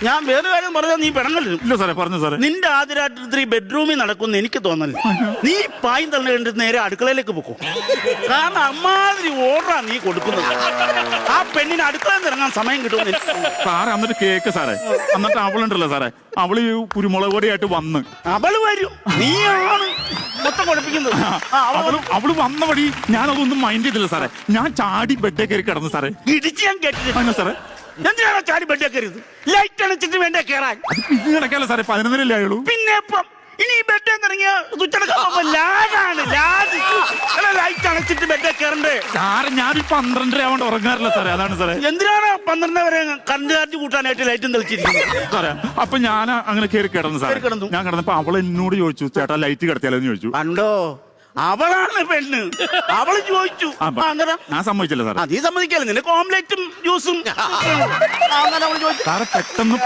ഞാൻ വേറെ കാര്യം പറഞ്ഞാൽ നീ പിണങ്ങലും. ഇല്ല സാറേ, പറഞ്ഞു സാറേ. നിന്റെ ആദ്യ രാത്രി ബെഡ്റൂമിൽ നടക്കുമെന്ന് എനിക്ക് തോന്നല്ല. നീ പായും തള്ളി കണ്ടിട്ട് നേരെ അടുക്കളയിലേക്ക് പോക്കും. കാരണം അമ്മാതിരി ഓർഡറാ നീ കൊടുക്കുന്നത്. ആ പെണ്ണിന് അടുക്കളയിൽ നിന്ന് ഇറങ്ങാൻ സമയം കിട്ടുമെന്ന് എനിക്ക് തോന്നുന്നു. സാറേ എന്നിട്ട് കേക്ക് സാറേ, എന്നിട്ട് അവളുണ്ടല്ലോ സാറേ, അവള് കുരുമുളക് പൊടിയായിട്ട് വന്ന് അവള് വരും, നീയാണ് മൊത്തം കുഴപ്പിക്കുന്നത്. അവള് വന്ന വഴി ഞാനതൊന്നും മൈൻഡ് ചെയ്തില്ല സാറേ. ഞാൻ ചാടി ബെഡേ കയറി കിടന്നു സാറേ. ഇടിച്ച് ഞാൻ കേട്ടില്ല സാറേ. എന്തിനാണോ ചാടി ബെഡേ കയറിയത്? ലൈറ്റ് അണച്ചിട്ട് വേണ്ടേ കയറാൻ? ഇത് കിടക്കാലോ സാറേ, 11 ആയുള്ളൂ. പിന്നെ ഇപ്പം ഇനി ഈ ബെഡ് ഇറങ്ങിയ തുച്ചടക്കം ലാജാണ്, ലാജ്. ലൈറ്റ് അണച്ചിട്ട് ബെഡേ കയറണ്ടേ സാറേ? ഞാൻ 12 ആവണ്ട് ഉറങ്ങാറില്ല സാറേ, അതാണ് സാറേ. എന്തിനാണ് 12 വരെ കറണ്ട് ചാർജ് കൂട്ടാനായിട്ട് ലൈറ്റും തെളിച്ചിരിക്കുന്നത് സാറേ? അപ്പൊ ഞാൻ അങ്ങനെ കയറി കിടന്നു സാറേ. ഞാൻ കിടന്നപ്പോ അവൾ എന്നോട് ചോദിച്ചു, ചേട്ടാ ലൈറ്റ് കിടത്തിയാലോ എന്ന് ചോദിച്ചു. കണ്ടോ, അവളാണ് പെണ്ണ്. അവള് ചോദിച്ചു. ഞാൻ സമ്മതിച്ചില്ല സാറേ. നീ സമ്മതിക്കല്ലേ, നിനക്ക് ഓംലെറ്റും ജ്യൂസും. അങ്ങനെ അവള് ചോദിച്ചു. സാറേ പെട്ടെന്ന്